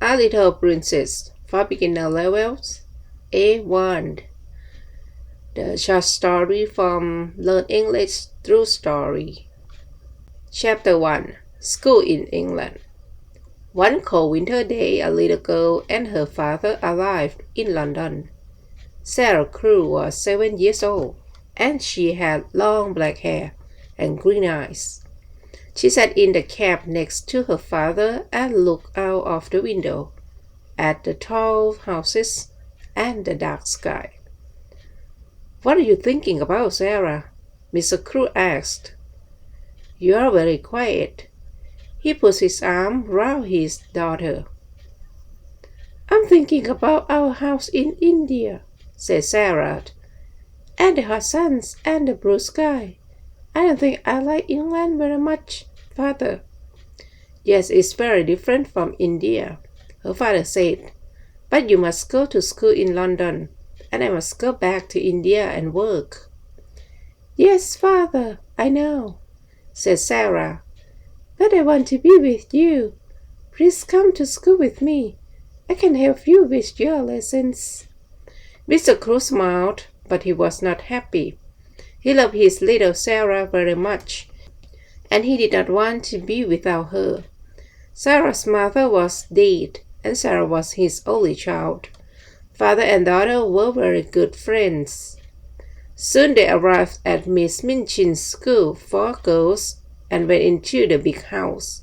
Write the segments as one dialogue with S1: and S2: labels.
S1: A Little Princess for Beginner Levels A1. The short story from Learn English Through Story. Chapter 1. School in England. One cold winter day, a little girl and her father arrived in London. Sarah Crewe was 7 years old, and she had long black hair and green eyes. She sat in the cab next to her father and looked out of the window at the tall houses and the dark sky. "What are you thinking about, Sarah?" Mr. Crewe asked. "You are very quiet." He put his arm round his daughter. "I'm thinking about our house in India," said Sarah, "and the hot suns and the blue sky. I don't think I like England very much, Father." "Yes, it's very different from India," her father said. "But you must go to school in London, and I must go back to India and work." "Yes, Father, I know," said Sarah. "But I want to be with you. Please come to school with me. I can help you with your lessons." Mr. Crewe smiled, but he was not happy. He loved his little Sarah very much, and he did not want to be without her. Sarah's mother was dead, and Sarah was his only child. Father and daughter were very good friends. Soon they arrived at Miss Minchin's school for girls and went into the big house.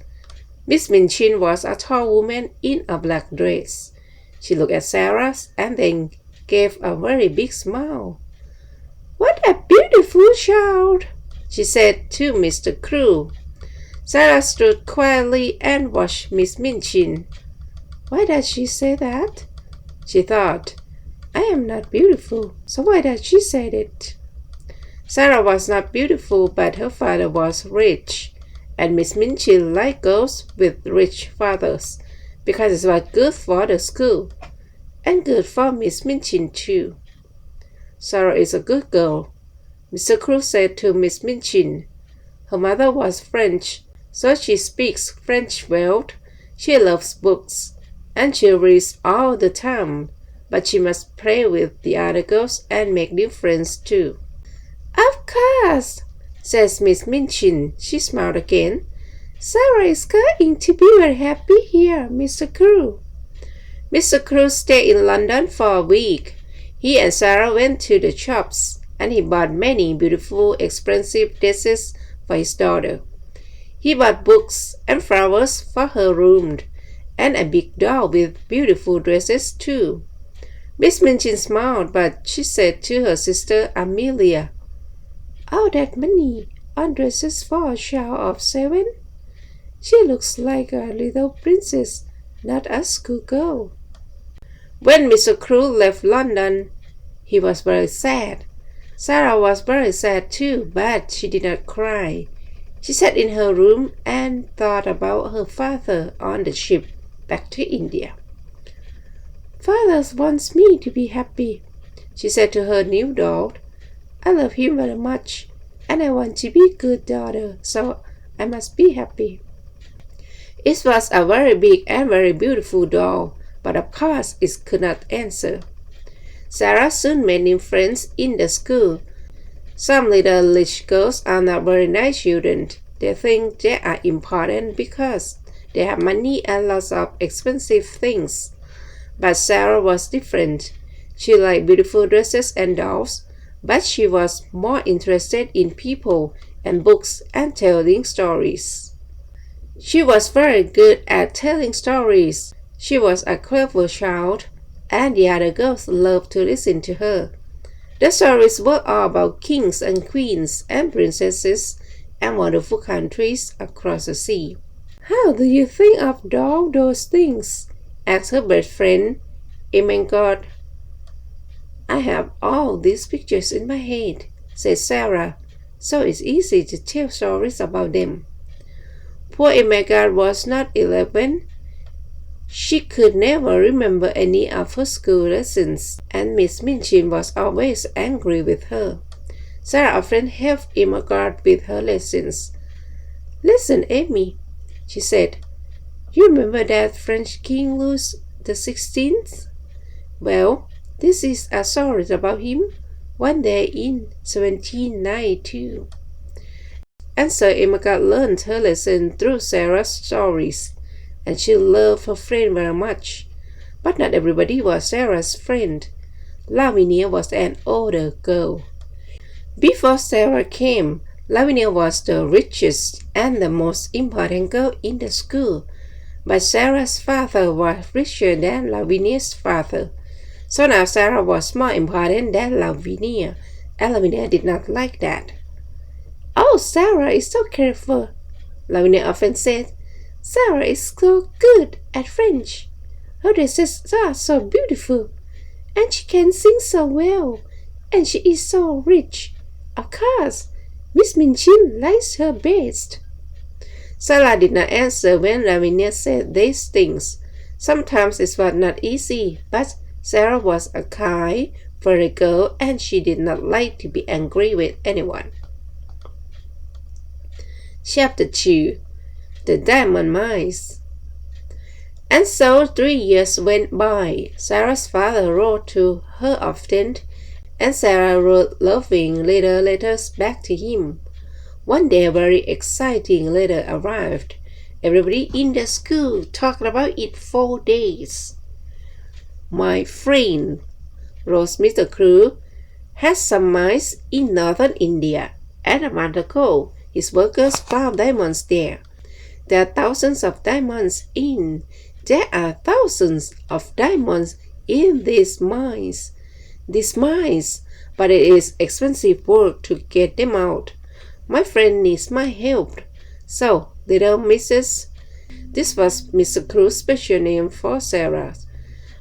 S1: Miss Minchin was a tall woman in a black dress. She looked at Sarah and then gave a very big smile. "What a beautiful child," she said to Mr. Crewe. Sarah stood quietly and watched Miss Minchin. "Why does she say that?" she thought. "I am not beautiful, so why does she say it?" Sarah was not beautiful, but her father was rich, and Miss Minchin liked girls with rich fathers because it was good for the school and good for Miss Minchin too. "Sarah is a good girl," Mr. Crewe said to Miss Minchin. Her mother was French, so she speaks French well. She loves books, and she reads all the time, but she must play with the other girls and make new friends too. "Of course," says Miss Minchin. She smiled again. "Sarah is going to be very happy here, Mr. Crewe." Mr. Crewe stayed in London for a week. He and Sarah went to the shops, and he bought many beautiful, expensive dresses for his daughter. He bought books and flowers for her room, and a big doll with beautiful dresses too. Miss Minchin smiled, but she said to her sister Amelia, "All that money on dresses for a child of 7? She looks like a little princess, not a schoolgirl." When Mr. Crewe left London, he was very sad. Sarah was very sad too, but she did not cry. She sat in her room and thought about her father on the ship back to India. "Father wants me to be happy," she said to her new doll. "I love him very much, and I want to be a good daughter, so I must be happy." It was a very big and very beautiful doll, but of course it could not answer. Sarah soon made new friends in the school. Some little rich girls are not very nice children. They think they are important because they have money and lots of expensive things. But Sarah was different. She liked beautiful dresses and dolls, but she was more interested in people and books and telling stories. She was very good at telling stories. She was a clever child, and the other girls loved to listen to her. The stories were all about kings and queens and princesses and wonderful countries across the sea. "How do you think of all those things?" asked her best friend, Ermengarde. "I have all these pictures in my head," said Sarah, "so it's easy to tell stories about them." Poor Ermengarde was not 11. She could never remember any of her school lessons, and Miss Minchin was always angry with her. Sarah often helped Ermengarde with her lessons. "Listen, Amy," she said. You remember that French King Louis XVI? Well, this is a story about him. One day in 1792. And so Emma learned her lesson through Sarah's stories, and she loved her friend very much. But not everybody was Sarah's friend. Lavinia was an older girl. Before Sarah came, Lavinia was the richest and the most important girl in the school. But Sarah's father was richer than Lavinia's father. So now Sarah was more important than Lavinia, and Lavinia did not like that. "Oh, Sarah is so careful," Lavinia often said. "Sarah is so good at French. Her dresses are so beautiful, and she can sing so well, and she is so rich. Of course, Miss Minchin likes her best." Sarah did not answer when Lavinia said these things. Sometimes it was not easy, but Sarah was a kind, furry girl, and she did not like to be angry with anyone. Chapter 2. The Diamond Mines. And so 3 years went by. Sarah's father wrote to her often, and Sarah wrote loving little letters back to him. One day a very exciting letter arrived. Everybody in the school talked about it for days. "My friend," wrote Mr. Crew, "has some mines in northern India, and a month ago his workers found diamonds there. There are thousands of diamonds in these mines. But it is expensive work to get them out. My friend needs my help. So, little Mrs. This was Mr. Crew's special name for Sarah.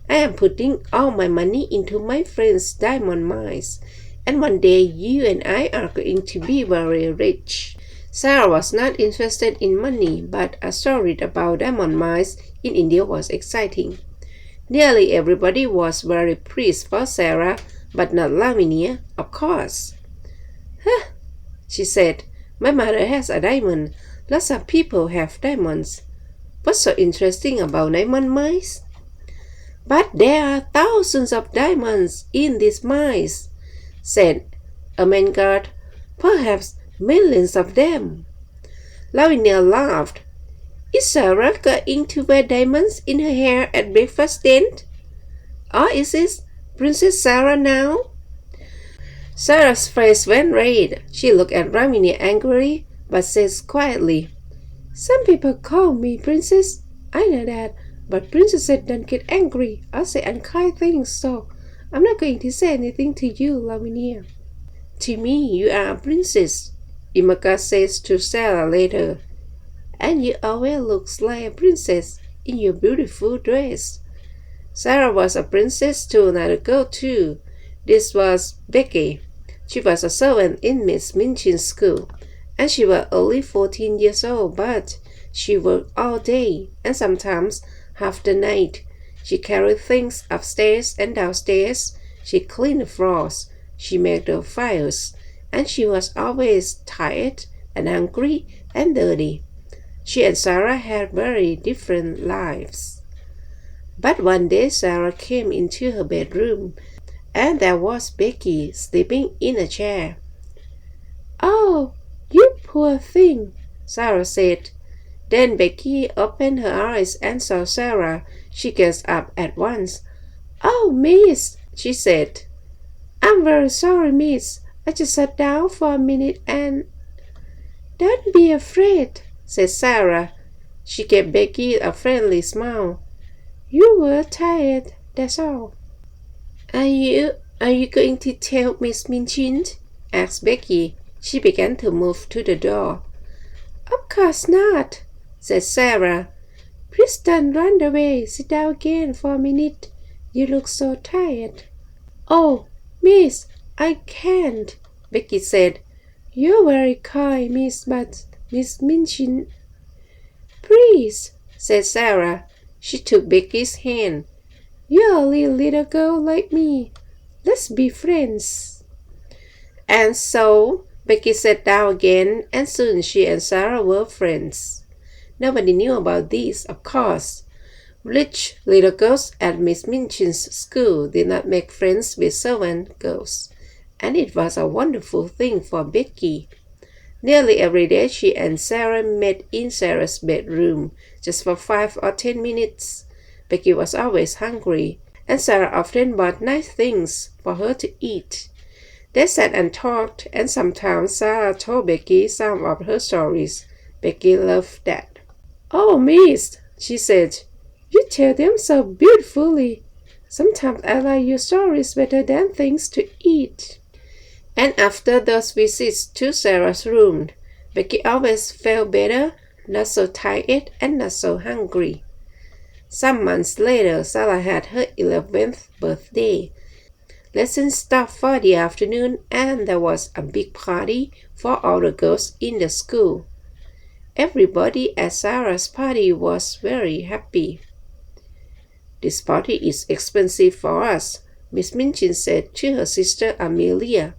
S1: "I am putting all my money into my friend's diamond mines, and one day you and I are going to be very rich." Sarah was not interested in money, but a story about diamond mines in India was exciting. Nearly everybody was very pleased for Sarah, but not Lavinia, of course. "Huh," she said, "my mother has a diamond. Lots of people have diamonds. What's so interesting about diamond mines?" "But there are thousands of diamonds in these mines," said Ermengarde. "Perhaps millions of them." Lavinia laughed. "Is Sarah going to wear diamonds in her hair at breakfast then? Or is it Princess Sarah now?" Sarah's face went red. She looked at Lavinia angrily, but said quietly, "Some people call me princess. I know that, but princesses don't get angry or say unkind things, so I'm not going to say anything to you, Lavinia." "To me, you are a princess," Emma says to Sarah later. "And you always look like a princess in your beautiful dress." Sarah was a princess to another girl too. This was Becky. She was a servant in Miss Minchin's school, and she was only 14 years old, but she worked all day and sometimes half the night. She carried things upstairs and downstairs. She cleaned the floors. She made the fires, and she was always tired and hungry and dirty. She and Sarah had very different lives. But one day Sarah came into her bedroom, and there was Becky sleeping in a chair. "Oh, you poor thing," Sarah said. Then Becky opened her eyes and saw Sarah. She gets up at once. "Oh, miss," she said. "I'm very sorry, miss. I just sat down for a minute and—" "Don't be afraid," said Sarah. She gave Becky a friendly smile. "You were tired, that's all." Are you going to tell Miss Minchin?" asked Becky. She began to move to the door. "Of course not," said Sarah. "Please don't run away. Sit down again for a minute. You look so tired." "Oh, miss, I can't," Becky said. "You're very kind, miss, but Miss Minchin—" "Please," said Sarah. She took Becky's hand. "You're a little girl like me. Let's be friends." And so Becky sat down again, and soon she and Sarah were friends. Nobody knew about these, of course. Rich little girls at Miss Minchin's school did not make friends with servant girls, and it was a wonderful thing for Becky. Nearly every day she and Sarah met in Sarah's bedroom just for 5 or 10 minutes. Becky was always hungry, and Sarah often bought nice things for her to eat. They sat and talked, and sometimes Sarah told Becky some of her stories. Becky loved that. "Oh, miss," she said, "you tell them so beautifully. Sometimes I like your stories better than things to eat." And after those visits to Sarah's room, Becky always felt better, not so tired and not so hungry. Some months later, Sarah had her 11th birthday. Lessons stopped for the afternoon, and there was a big party for all the girls in the school. Everybody at Sarah's party was very happy. "This party is expensive for us," Miss Minchin said to her sister Amelia.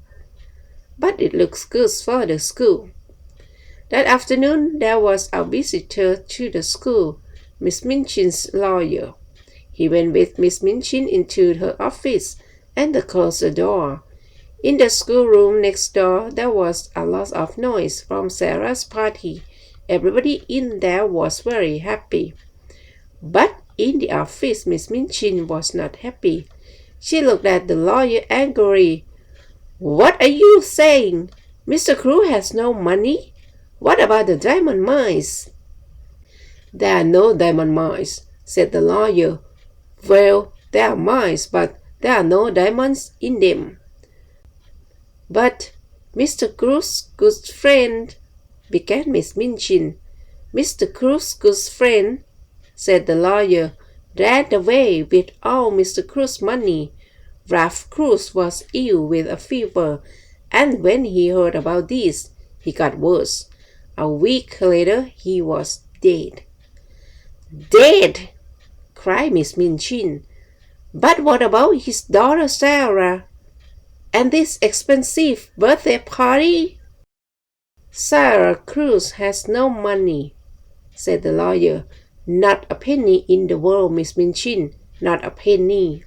S1: "But it looks good for the school." That afternoon, there was a visitor to the school, Miss Minchin's lawyer. He went with Miss Minchin into her office and closed the door. In the schoolroom next door, there was a lot of noise from Sarah's party. Everybody in there was very happy. But in the office, Miss Minchin was not happy. She looked at the lawyer angrily. "What are you saying? Mr. Crew has no money? What about the diamond mines?" "There are no diamond mines," said the lawyer. "Well, there are mines, but there are no diamonds in them." "But Mr. Crew's good friend," began Miss Minchin. "Mr. Crew's good friend," said the lawyer, "ran away with all Mr. Crew's money. Ralph Cruz was ill with a fever, and when he heard about this, he got worse. A week later, he was dead." "Dead!" cried Miss Minchin. "But what about his daughter Sarah? And this expensive birthday party?" "Sarah Cruz has no money," said the lawyer. "Not a penny in the world, Miss Minchin, not a penny."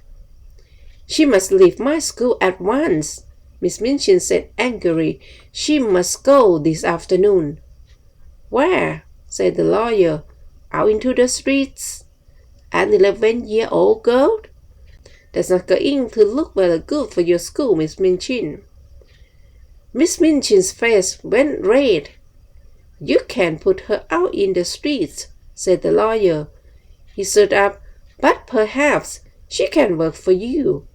S1: "She must leave my school at once," Miss Minchin said angrily. "She must go this afternoon." "Where?" said the lawyer. "Out into the streets? An 11-year-old girl? That's not going to look very good for your school, Miss Minchin." Miss Minchin's face went red. "You can't put her out in the streets," said the lawyer. He stood up. "But perhaps she can work for you."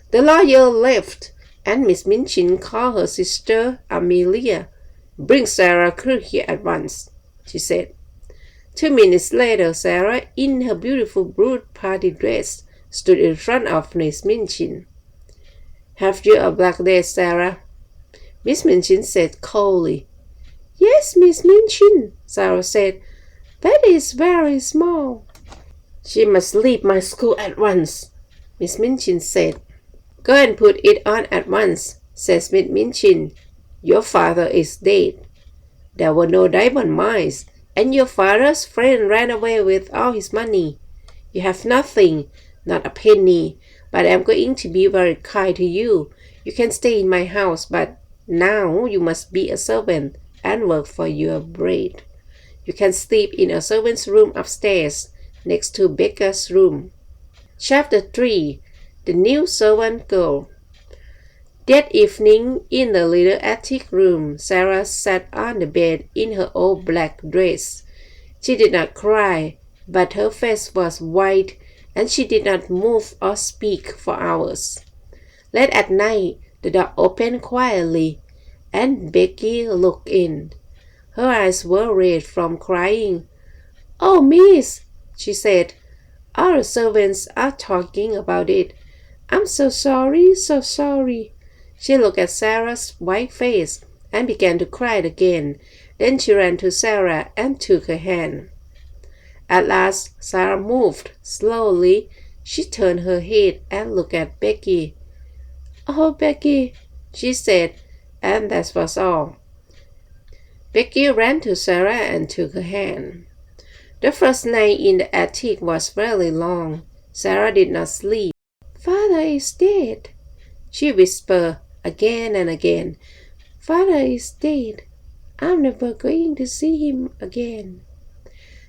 S1: The lawyer left, and Miss Minchin called her sister Amelia. "Bring Sarah Crew here at once," she said. 2 minutes later, Sarah, in her beautiful blue party dress, stood in front of Miss Minchin. "Have you a black day, Sarah?" Miss Minchin said coldly. "Yes, Miss Minchin," Sarah said, "but it's very small." "She must leave my school at once," Miss Minchin said. "Go and put it on at once," said Miss Minchin. "Your father is dead. There were no diamond mines, and your father's friend ran away with all his money. You have nothing, not a penny, but I'm going to be very kind to you. You can stay in my house, but now you must be a servant and work for your bread. You can sleep in a servant's room upstairs, next to Becca's room." Chapter 3. The New Servant Girl. That evening, in the little attic room, Sarah sat on the bed in her old black dress. She did not cry, but her face was white, and she did not move or speak for hours. Late at night, the door opened quietly, and Becky looked in. Her eyes were red from crying. "Oh, miss," she said, "all the servants are talking about it. I'm so sorry, so sorry." She looked at Sarah's white face and began to cry again. Then she ran to Sarah and took her hand. At last, Sarah moved slowly. She turned her head and looked at Becky. "Oh, Becky," she said, and that was all. Becky ran to Sarah and took her hand. The first night in the attic was very long. Sarah did not sleep. "Father is dead," she whispered again and again. "Father is dead. I'm never going to see him again."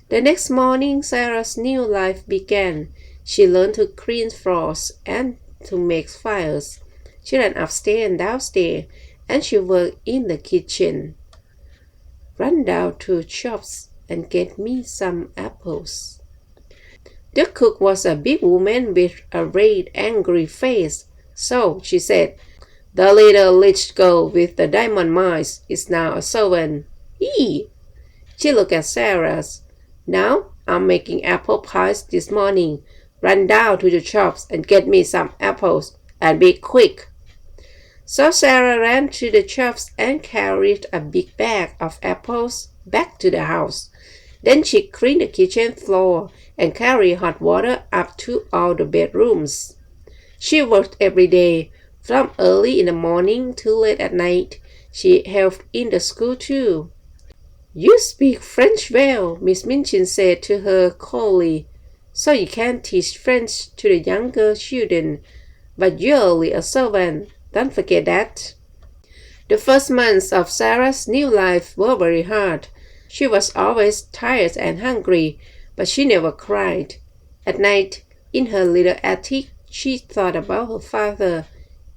S1: The next morning, Sarah's new life began. She learned to clean floors and to make fires. She ran upstairs and downstairs, and she worked in the kitchen. "Run down to the shops and get me some apples." The cook was a big woman with a red, angry face. "So," she said, "the little rich girl with the diamond mines is now a servant." "Eee!" She looked at Sarah. "Now, I'm making apple pies this morning. Run down to the shops and get me some apples, and be quick." So Sarah ran to the shops and carried a big bag of apples back to the house. Then she cleaned the kitchen floor and carried hot water up to all the bedrooms. She worked every day, from early in the morning to late at night. She helped in the school too. "You speak French well," Miss Minchin said to her coldly. "So you can teach French to the younger children. But you're only a servant. Don't forget that." The first months of Sarah's new life were very hard. She was always tired and hungry, but she never cried. At night, in her little attic, she thought about her father,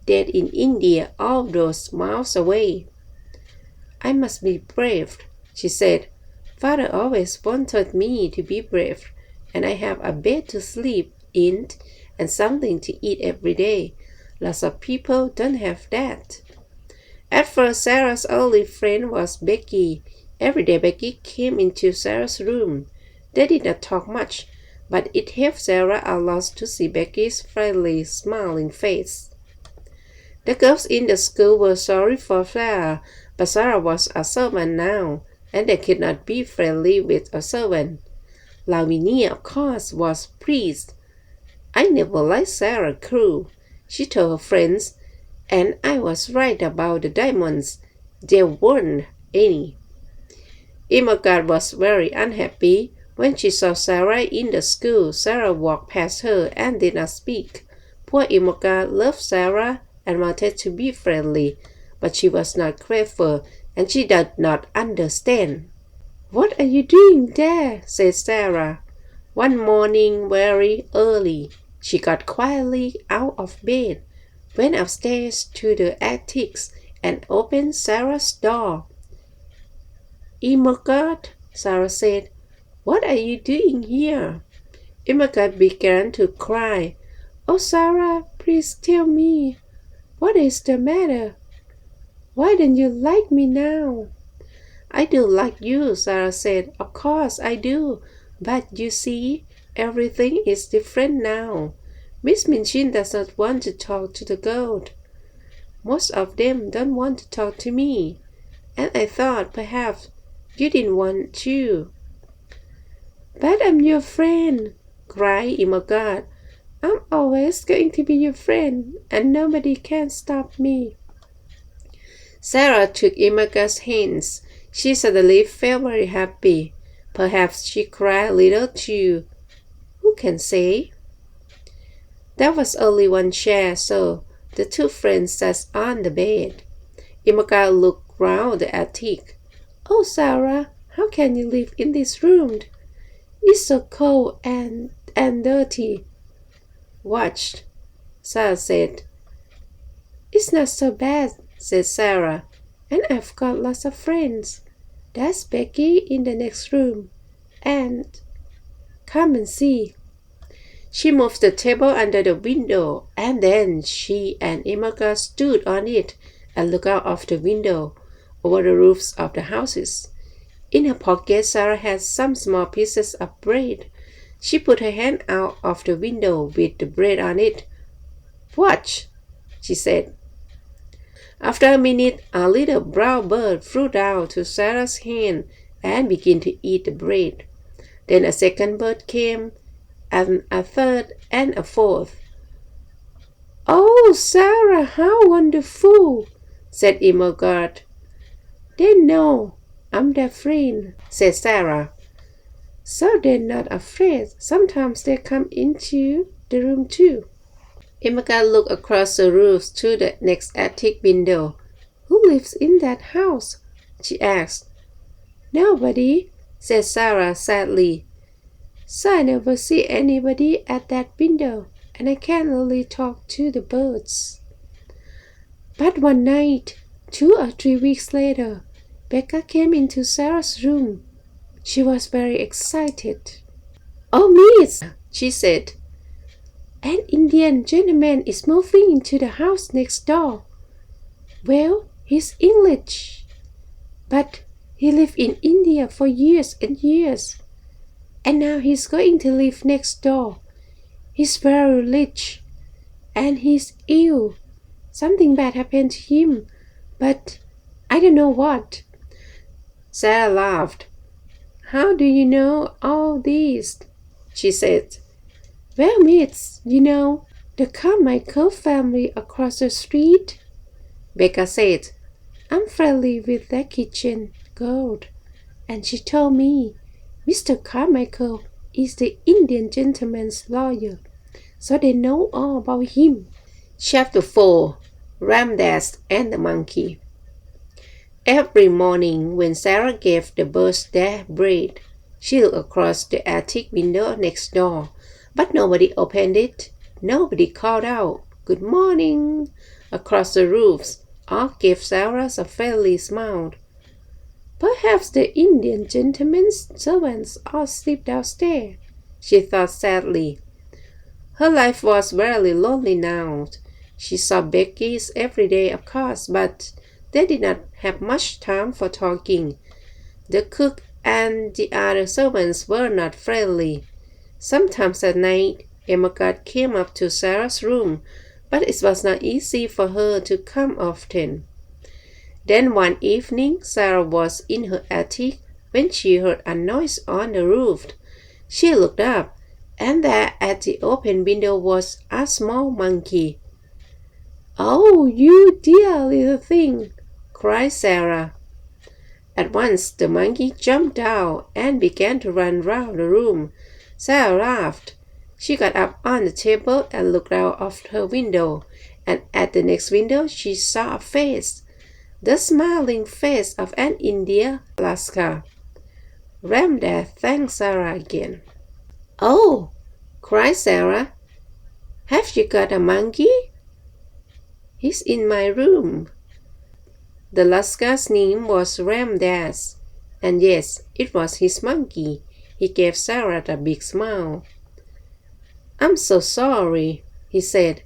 S1: dead in India all those miles away. "I must be brave," she said. "Father always wanted me to be brave, and I have a bed to sleep in and something to eat every day. Lots of people don't have that." At first, Sarah's only friend was Becky. Every day Becky came into Sarah's room. They did not talk much, but it helped Sarah a lot to see Becky's friendly, smiling face. The girls in the school were sorry for Sarah, but Sarah was a servant now, and they could not be friendly with a servant. Lavinia, of course, was pleased. "I never liked Sarah Crew," she told her friends, "and I was right about the diamonds. There weren't any." Imogen was very unhappy. When she saw Sarah in the school, Sarah walked past her and did not speak. Poor Imogen loved Sarah and wanted to be friendly, but she was not clever, and she did not understand. "What are you doing there?" said Sarah. One morning very early, she got quietly out of bed, went upstairs to the attics, and opened Sarah's door. "Imogen," Sarah said, "what are you doing here?" Imogen began to cry. "Oh, Sarah, please tell me. What is the matter? Why don't you like me now?" "I do like you," Sarah said. "Of course I do. But you see, everything is different now. Miss Minchin does not want to talk to the girls. Most of them don't want to talk to me. And I thought perhaps you didn't want to." "But I'm your friend," cried Imogen. "I'm always going to be your friend, and nobody can stop me." Sarah took Imogen's hands. She suddenly felt very happy. Perhaps she cried a little too. Who can say? There was only one chair, so the two friends sat on the bed. Imogen looked round the attic. "Oh, Sarah, how can you live in this room? It's so cold and dirty." "Watch," Sarah said. "It's not so bad," said Sarah, "and I've got lots of friends. That's Becky in the next room. And come and see." She moved the table under the window, and then she and Imogen stood on it and looked out of the window over the roofs of the houses. In her pocket, Sarah had some small pieces of bread. She put her hand out of the window with the bread on it. "Watch," she said. After a minute, a little brown bird flew down to Sarah's hand and began to eat the bread. Then a second bird came, and a third, and a fourth. "Oh, Sarah, how wonderful!" said Imogen. "They know I'm their friend," said Sarah. So they're not afraid. Sometimes they come into the room too. Emeka looked across the roof to the next attic window. Who lives in that house? She asked. Nobody, said Sarah sadly. So I never see anybody at that window, and I can't really talk to the birds. But one night, 2 or 3 weeks later, Becca came into Sarah's room. She was very excited. Oh, miss, she said, an Indian gentleman is moving into the house next door. Well, he's English, but he lived in India for years and years, and now he's going to live next door. He's very rich, and he's ill. Something bad happened to him, but I don't know what. Sarah laughed. How do you know all this? She said. Well, miss, you know, the Carmichael family across the street? Becca said. I'm friendly with that kitchen girl, and she told me Mr. Carmichael is the Indian gentleman's lawyer, so they know all about him. Chapter 4. Ramdas and the Monkey. Every morning when Sarah gave the birds their bread, she looked across the attic window next door, but nobody opened it. Nobody called out, Good morning, across the roofs, or gave Sarah a friendly smile. Perhaps the Indian gentleman's servants all sleep downstairs, she thought sadly. Her life was very lonely now. She saw Becky's every day, of course, but they did not have much time for talking. The cook and the other servants were not friendly. Sometimes at night, Emeka came up to Sarah's room, but it was not easy for her to come often. Then one evening, Sarah was in her attic when she heard a noise on the roof. She looked up, and there at the open window was a small monkey. Oh, you dear little thing, cried Sarah. At once the monkey jumped down and began to run round the room. Sarah laughed. She got up on the table and looked out of her window, and at the next window she saw a face, the smiling face of an Indian Lascar. Ramdas thanked Sarah again. Oh, cried Sarah, have you got a monkey? He's in my room. The Lascar's name was Ramdas, and yes, it was his monkey. He gave Sarah a big smile. I'm so sorry, he said.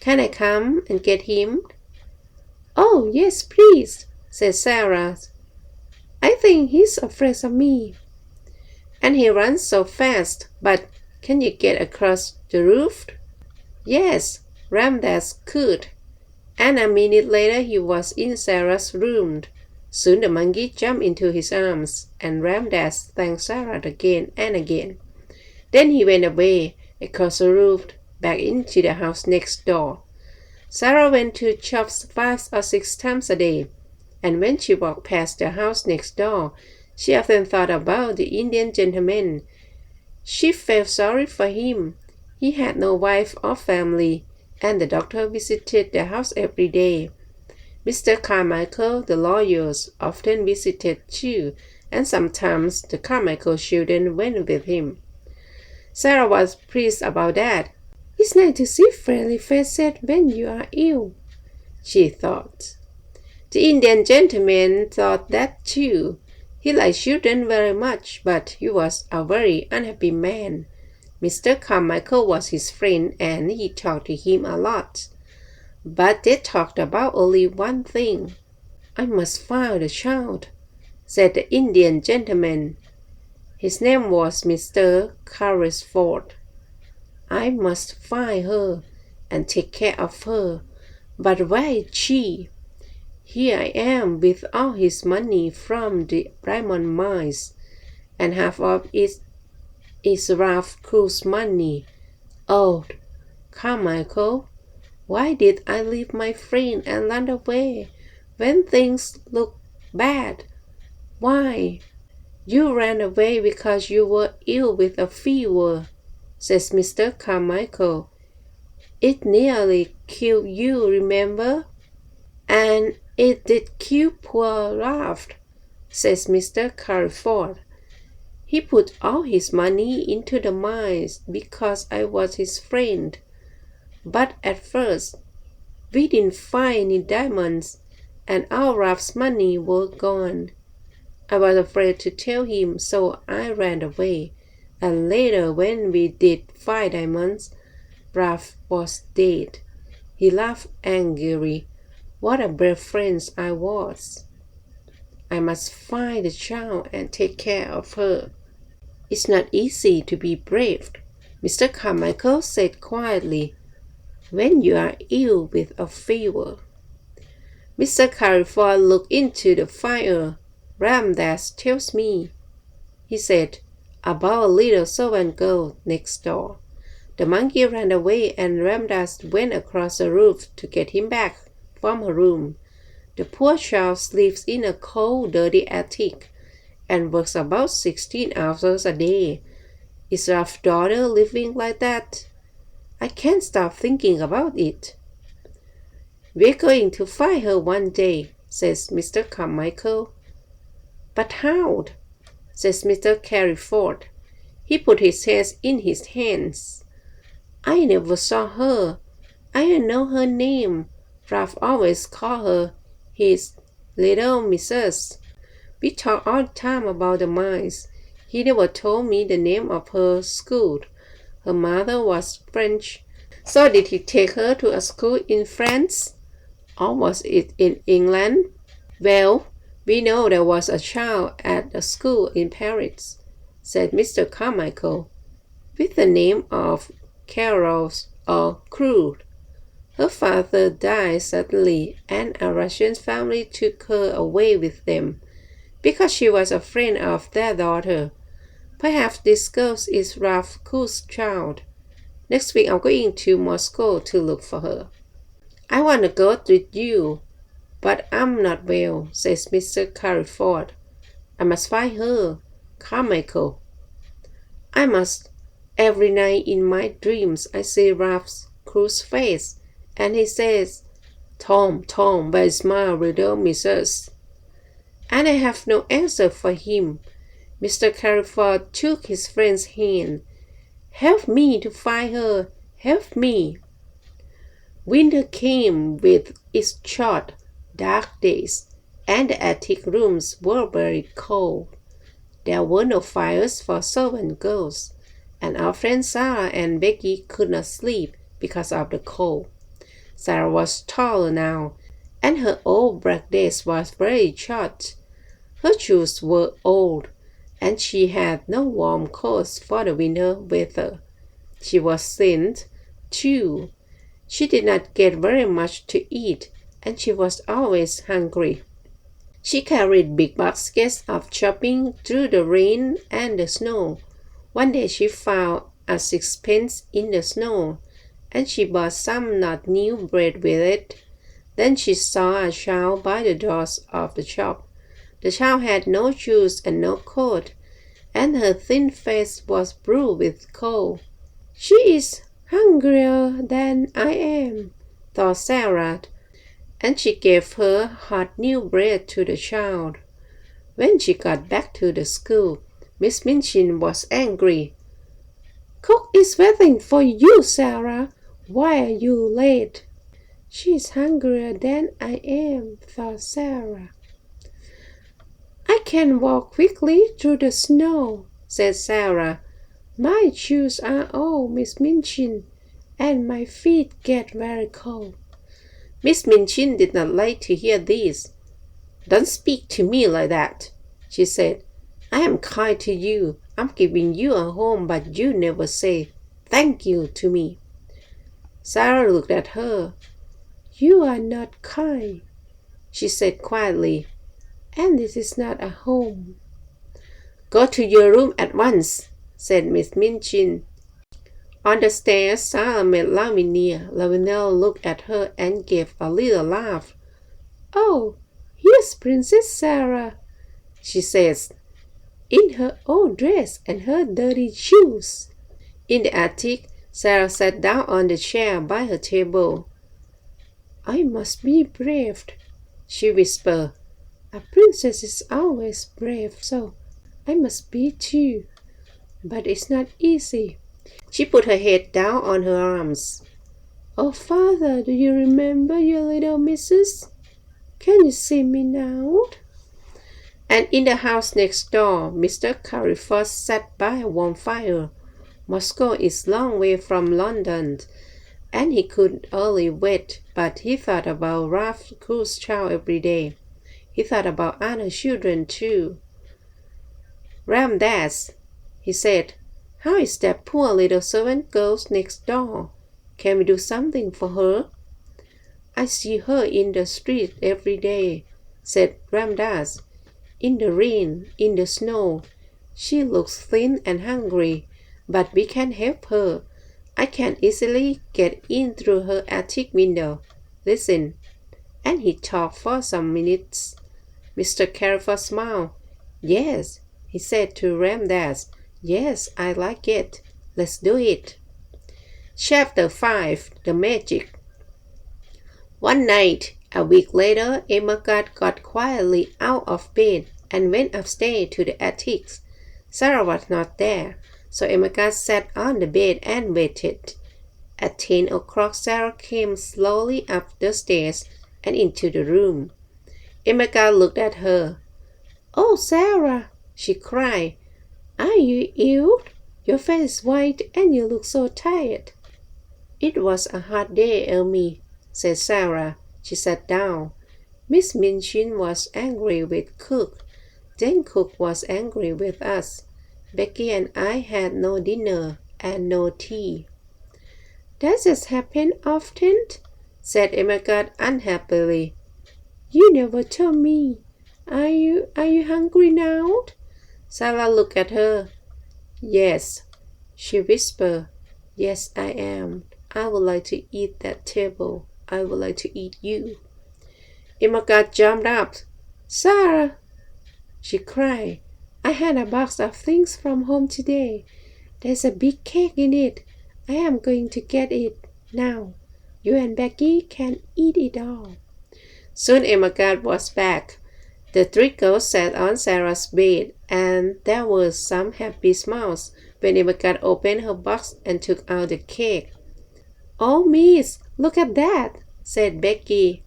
S1: Can I come and get him? Oh, yes, please, said Sarah. I think he's afraid of me. And he runs so fast, but can you get across the roof? Yes, Ramdas could. And a minute later he was in Sarah's room. Soon the monkey jumped into his arms, and Ramdas thanked Sarah again and again. Then he went away, across the roof, back into the house next door. Sarah went to shops 5 or 6 times a day, and when she walked past the house next door, she often thought about the Indian gentleman. She felt sorry for him. He had no wife or family, and the doctor visited the house every day. Mr. Carmichael, the lawyers, often visited too, and sometimes the Carmichael children went with him. Sarah was pleased about that. It's nice to see friendly faces when you are ill, she thought. The Indian gentleman thought that too. He liked children very much, but he was a very unhappy man. Mr. Carmichael was his friend, and he talked to him a lot. But they talked about only one thing. I must find the child, said the Indian gentleman. His name was Mr. Carrisford. I must find her and take care of her. But where is she? Here I am with all his money from the diamond mines, and half of it is Ralph Crew's money. Oh, Carmichael, why did I leave my friend and run away when things look bad? Why? You ran away because you were ill with a fever, says Mr. Carmichael. It nearly killed you, remember? And it did kill poor Ralph, says Mr. Carford. He put all his money into the mines because I was his friend. But at first, we didn't find any diamonds, and all Ralph's money was gone. I was afraid to tell him, so I ran away. And later, when we did find diamonds, Ralph was dead. He laughed angrily. What a brave friend I was. I must find the child and take care of her. It's not easy to be brave, Mr. Carmichael said quietly, when you are ill with a fever. Mr. Carford looked into the fire. Ramdas tells me, he said, about a little servant girl next door. The monkey ran away and Ramdas went across the roof to get him back from her room. The poor child sleeps in a cold, dirty attic and works about 16 hours a day. Is Ralph's daughter living like that? I can't stop thinking about it. We're going to find her one day, says Mr. Carmichael. But how? Says Mr. Carriford. He put his head in his hands. I never saw her. I don't know her name. Ralph always called her his little missus. We talk all the time about the mines. He never told me the name of her school. Her mother was French. So did he take her to a school in France? Or was it in England? Well, we know there was a child at a school in Paris, said Mr. Carmichael, with the name of Carol or Crude. Her father died suddenly, and a Russian family took her away with them, because she was a friend of their daughter. Perhaps this girl is Ralph Cook's child. Next week I'm going to Moscow to look for her. I want to go with you, but I'm not well, says Mr. Carriford. I must find her, Carmichael. I must. Every night in my dreams I see Ralph's cruel face, and he says, Tom, where is my little missus? And I have no answer for him. Mr. Carriford took his friend's hand. Help me to find her. Help me. Winter came with its short, dark days, and the attic rooms were very cold. There were no fires for servant girls, and our friends Sarah and Becky could not sleep because of the cold. Sarah was taller now, and her old black dress was very short. Her shoes were old, and she had no warm clothes for the winter weather. She was thin, too. She did not get very much to eat, and she was always hungry. She carried big baskets of chopping through the rain and the snow. One day she found a sixpence in the snow, and she bought some not new bread with it. Then she saw a child by the doors of the shop. The child had no shoes and no coat, and her thin face was blue with cold. She is hungrier than I am, thought Sarah, and she gave her hot new bread to the child. When she got back to the school, Miss Minchin was angry. Cook is waiting for you, Sarah. Why are you late? She is hungrier than I am, thought Sarah. I can walk quickly through the snow, said Sarah. My shoes are old, Miss Minchin, and my feet get very cold. Miss Minchin did not like to hear this. Don't speak to me like that, she said. I am kind to you. I'm giving you a home, but you never say thank you to me. Sarah looked at her. You are not kind, she said quietly, and this is not a home. Go to your room at once, said Miss Minchin. On the stairs, Sarah met Lavinia. Lavinia looked at her and gave a little laugh. Oh, here's Princess Sarah, she says. in her old dress and her dirty shoes. In the attic, Sarah sat down on the chair by her table. I must be brave, she whispered. A princess is always brave, so I must be too. But it's not easy. She put her head down on her arms. Oh, father, do you remember your little missus? Can you see me now? And in the house next door, Mr. Carryforth sat by a warm fire. Moscow is a long way from London, and he could only wait, but he thought about Ralph Crusoe every day. He thought about other children too. Ram Dass, he said, how is that poor little servant girl next door? Can we do something for her? I see her in the street every day, said Ram Dass. In the rain, in the snow. She looks thin and hungry, but we can help her. I can easily get in through her attic window. Listen. And he talked for some minutes. Mr. Carryforth smiled. Yes, he said to Ram Dass. Yes, I like it. Let's do it. Chapter 5. The Magic. One night, a week later, Ermengarde got quietly out of bed and went upstairs to the attics. Sarah was not there, so Ermengarde sat on the bed and waited. At 10 o'clock, Sarah came slowly up the stairs and into the room. Ermengarde looked at her. Oh, Sarah, she cried. Are you ill? Your face is white and you look so tired. It was a hard day, Ermi, said Sarah. She sat down. Miss Minchin was angry with Cook. Then Cook was angry with us. Becky and I had no dinner and no tea. Does this happen often? Said Ermengarde unhappily. You never told me. Are you hungry now? Sarah looked at her. Yes, she whispered. Yes, I am. I would like to eat that table. I would like to eat you. Ermengarde jumped up. Sarah, she cried. I had a box of things from home today. There's a big cake in it. I am going to get it now. You and Becky can eat it all. Soon Ermengarde was back. The three girls sat on Sarah's bed, and there were some happy smiles when Ermengarde opened her box and took out the cake. Oh, miss, look at that, said Becky.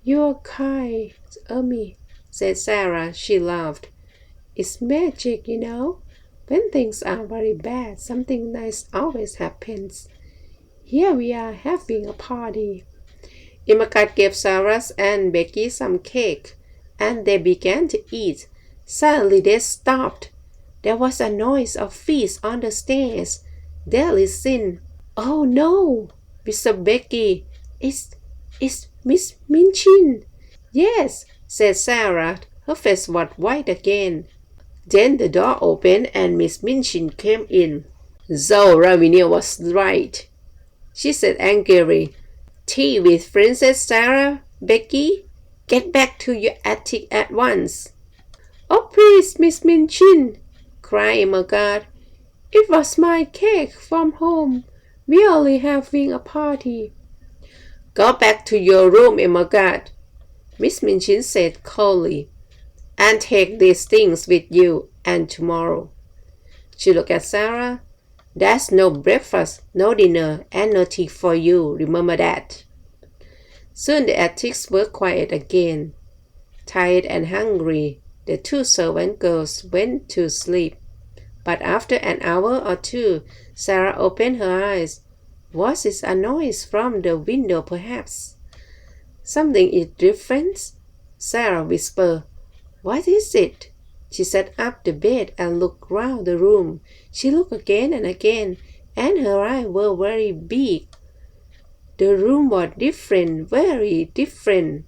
S1: You're kind, Ermi, said Sarah. She laughed. It's magic, you know. When things are very bad, something nice always happens. Here we are having a party. Ermengarde gave Sarah and Becky some cake, and they began to eat. Suddenly they stopped. There was a noise of feet on the stairs. They listened. Oh no, whispered Becky. It's Miss Minchin. Yes, said Sarah. Her face was white again. Then the door opened and Miss Minchin came in. So Ravenel was right, she said angrily. Tea with Princess Sarah, Becky? Get back to your attic at once. Oh, please, Miss Minchin, cried Ermengarde. It was my cake from home. We are only having a party. Go back to your room, Ermengarde, Miss Minchin said coldly, and take these things with you, and tomorrow. She looked at Sarah. There's no breakfast, no dinner, and no tea for you, remember that. Soon the attics were quiet again. Tired and hungry, the two servant girls went to sleep. But after an hour or two, Sarah opened her eyes. Was it a noise from the window, perhaps? Something is different, Sarah whispered. What is it? She sat up the bed and looked round the room. She looked again and again, and her eyes were very big. The room was different, very different.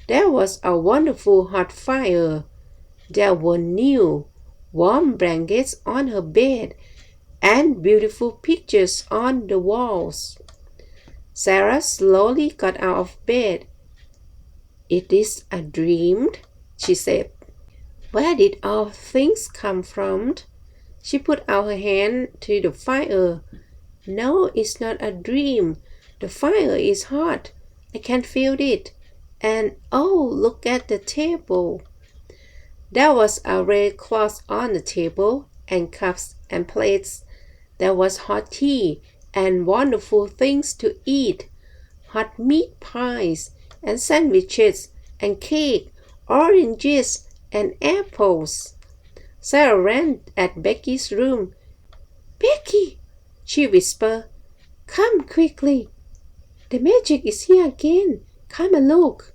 S1: There was a wonderful hot fire. There were new, warm blankets on her bed, and beautiful pictures on the walls. Sarah slowly got out of bed. It is a dream, she said. Where did all things come from? She put out her hand to the fire. No, it's not a dream. The fire is hot. I can feel it. And oh, look at the table. There was a red cloth on the table, and cups and plates. There was hot tea and wonderful things to eat. Hot meat pies and sandwiches and cake, oranges and apples. Sarah ran at Becky's room. Becky, she whispered, come quickly. The magic is here again. Come and look.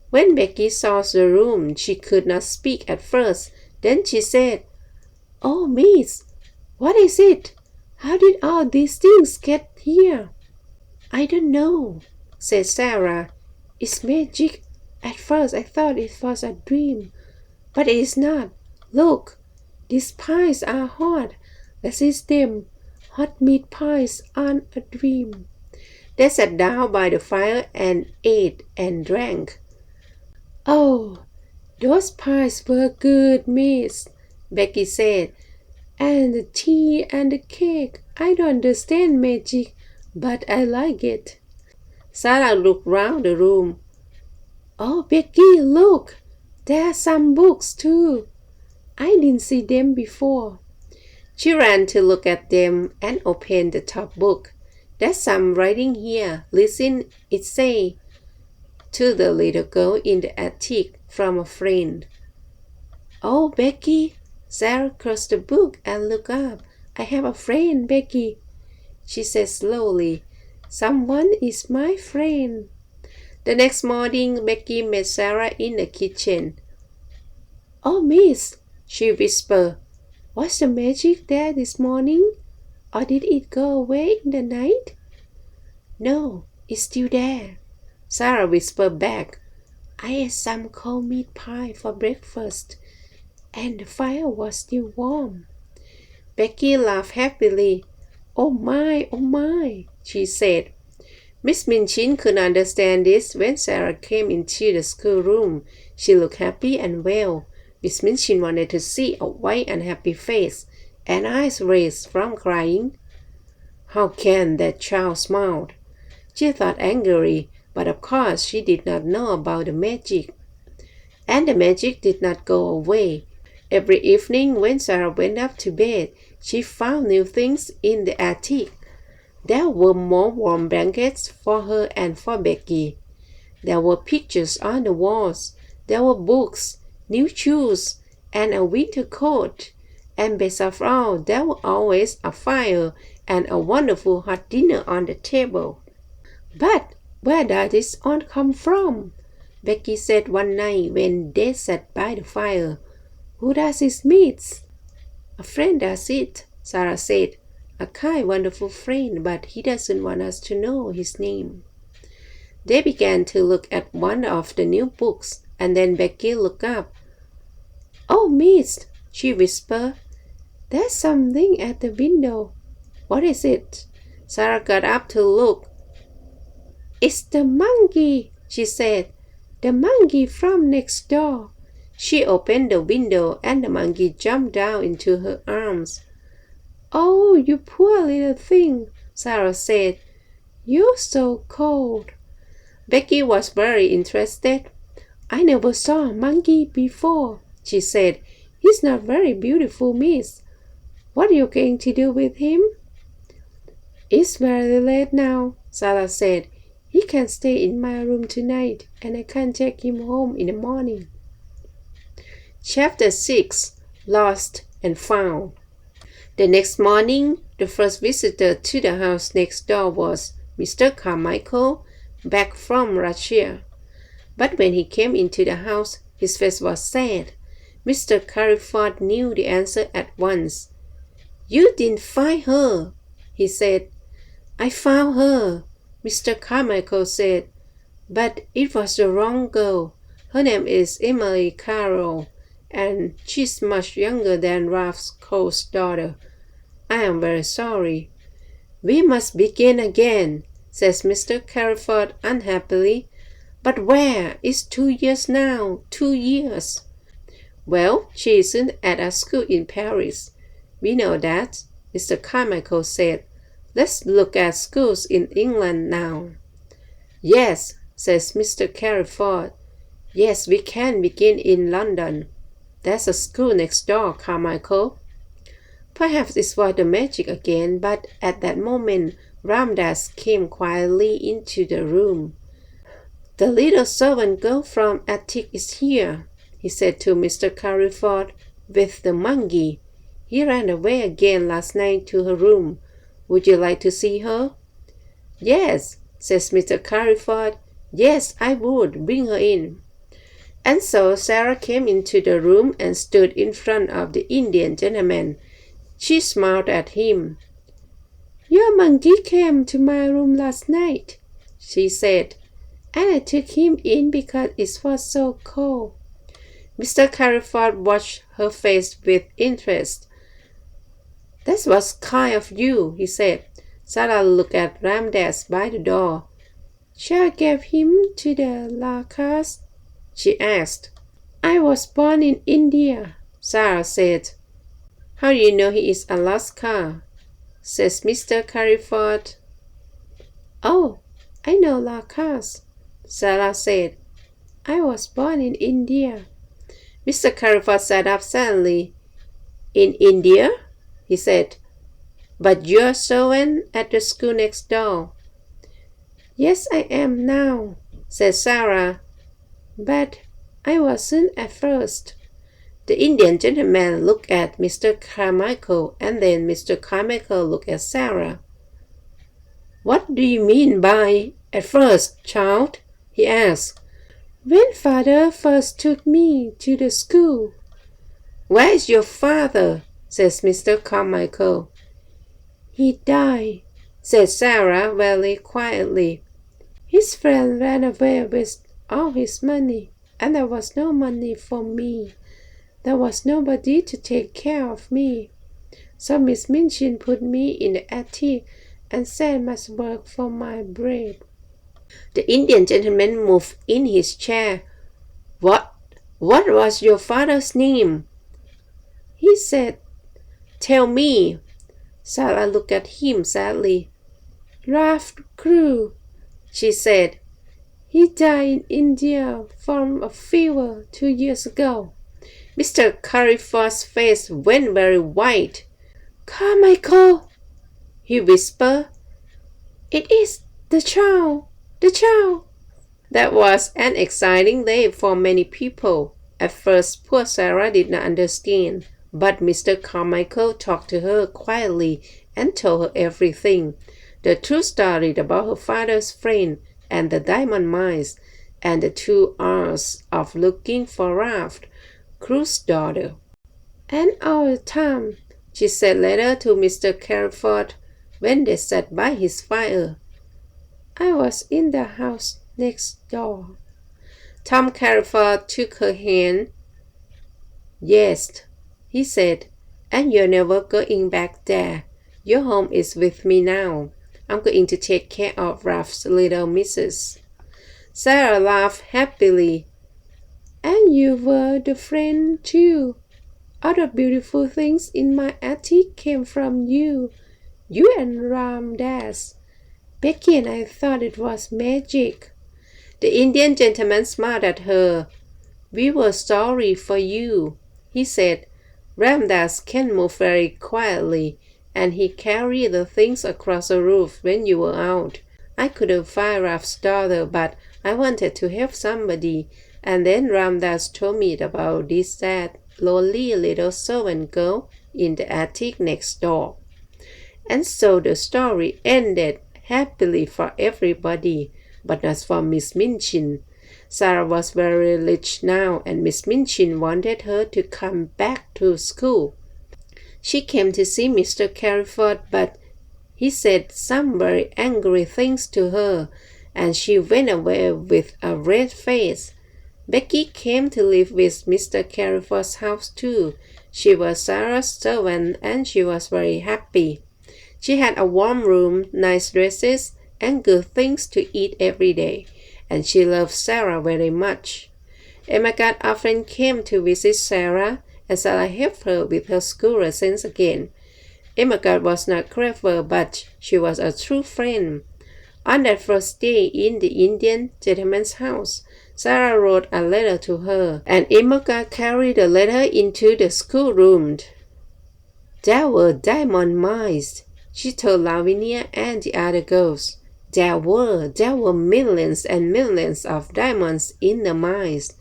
S1: When Becky saw the room, she could not speak at first. Then she said, Oh, miss, what is it? How did all these things get here? I don't know, said Sarah. It's magic. At first I thought it was a dream, but it is not. Look, these pies are hot. Let's eat them. Hot meat pies aren't a dream. They sat down by the fire and ate and drank. Oh, those pies were good, miss, Becky said. And the tea and the cake. I don't understand magic, but I like it. Sarah looked round the room. Oh, Becky, look. There are some books, too. I didn't see them before. She ran to look at them and opened the top book. There's some writing here. Listen, it say, to the little girl in the attic from a friend. Oh, Becky. Sarah closed the book and looked up. I have a friend, Becky, she said slowly. Someone is my friend. The next morning, Becky met Sarah in the kitchen. Oh, miss, she whispered. Was the magic there this morning? Or did it go away in the night? No, it's still there, Sarah whispered back. I ate some cold meat pie for breakfast, and the fire was still warm. Becky laughed happily. Oh my, she said. Miss Minchin could understand this when Sarah came into the schoolroom. She looked happy and well. Miss Minchin wanted to see a white and happy face and eyes raised from crying. How can that child smile? She thought angrily, but of course she did not know about the magic. And the magic did not go away. Every evening when Sarah went up to bed, she found new things in the attic. There were more warm blankets for her and for Becky. There were pictures on the walls. There were books, new shoes, and a winter coat. And best of all, there was always a fire and a wonderful hot dinner on the table. But where does this all come from? Becky said one night when they sat by the fire. Who does it meet? A friend does it, Sarah said. A kind, wonderful friend, but he doesn't want us to know his name. They began to look at one of the new books, and then Becky looked up. Oh, miss, she whispered. There's something at the window. What is it? Sarah got up to look. It's the monkey, she said. The monkey from next door. She opened the window and the monkey jumped down into her arms. Oh, you poor little thing, Sarah said. You're so cold. Becky was very interested. I never saw a monkey before, she said. He's not very beautiful, miss. What are you going to do with him? It's very late now, Sarah said. He can stay in my room tonight, and I can take him home in the morning. Chapter 6. Lost and Found. The next morning, the first visitor to the house next door was Mr. Carmichael, back from Russia. But when he came into the house, his face was sad. Mr. Carriford knew the answer at once. You didn't find her, he said. I found her, Mr. Carmichael said. But it was the wrong girl. Her name is Emily Carroll, and she's much younger than Ralph Cole's daughter. I am very sorry. We must begin again, says Mr. Carriford unhappily. But where? It's 2 years now, 2 years. Well, she isn't at a school in Paris. We know that, Mr. Carmichael said. Let's look at schools in England now. Yes, says Mr. Carriford. Yes, we can begin in London. There's a school next door, Carmichael. Perhaps it was the magic again, but at that moment Ramdas came quietly into the room. The little servant girl from attic is here, he said to Mr. Carriford, with the monkey. He ran away again last night to her room. Would you like to see her? Yes, says Mr. Carriford. Yes, I would. Bring her in. And so Sarah came into the room and stood in front of the Indian gentleman. She smiled at him. Your monkey came to my room last night, she said, and I took him in because it was so cold. Mr. Carriford watched her face with interest. That was kind of you, he said. Sarah looked at Ramdas by the door. Shall I give him to the Lakars? She asked. I was born in India, Sarah said. How do you know he is a Lascar? Says Mr. Carriford. Oh, I know Lakars, Sarah said. I was born in India. Mr. Carriford sat up suddenly. In India? He said. But you're servant at the school next door. Yes, I am now, said Sarah. But I wasn't at first. The Indian gentleman looked at Mr. Carmichael, and then Mr. Carmichael looked at Sarah. What do you mean by at first, child? He asked. When father first took me to the school. Where is your father? Says Mr. Carmichael. He died, said Sarah very quietly. His friend ran away with all his money, and there was no money for me. There was nobody to take care of me. So Miss Minchin put me in the attic and said I must work for my bread. The Indian gentleman moved in his chair. What was your father's name? He said, Tell me. Sarah looked at him sadly. Ralph Crewe, she said. He died in India from a fever 2 years ago. Mr. Carriford's face went very white. Carmichael, he whispered. It is the child. That was an exciting day for many people. At first, poor Sarah did not understand, but Mr. Carmichael talked to her quietly and told her everything. The true story about her father's friend and the diamond mines, and the 2 hours of looking for Ralph Crewe's daughter. And all the time, she said later to Mr. Carriford when they sat by his fire, I was in the house next door. Tom Carriford took her hand. Yes, he said, and you're never going back there. Your home is with me now. I'm going to take care of Ralph's little missus. Sarah laughed happily. And you were the friend too. All the beautiful things in my attic came from you. You and Ramdas. Becky and I thought it was magic. The Indian gentleman smiled at her. We were sorry for you, he said. Ramdas can move very quietly, and he carried the things across the roof when you were out. I couldn't find Ralph's daughter, but I wanted to help somebody, and then Ramdas told me about this sad, lonely little servant girl in the attic next door. And so the story ended happily for everybody, but not for Miss Minchin. Sarah was very rich now, and Miss Minchin wanted her to come back to school. She came to see Mr. Carriford, but he said some very angry things to her, and she went away with a red face. Becky came to live with Mr. Carriford's house too. She was Sarah's servant, and she was very happy. She had a warm room, nice dresses, and good things to eat every day, and she loved Sarah very much. Emma often came to visit Sarah, and Sarah helped her with her school lessons again. Emma was not clever, but she was a true friend. On that first day in the Indian gentleman's house, Sarah wrote a letter to her, and Emma carried the letter into the schoolroom. There were diamond mines, she told Lavinia and the other girls. There were millions and millions of diamonds in the mines,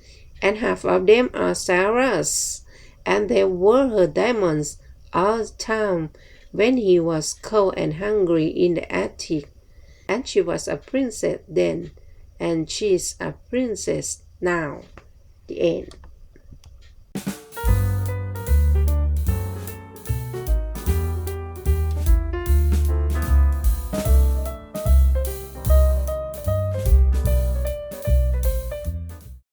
S1: and half of them are Sarah's, and they were her diamonds all the time when he was cold and hungry in the attic. And she was a princess then, and she's a princess now. The end.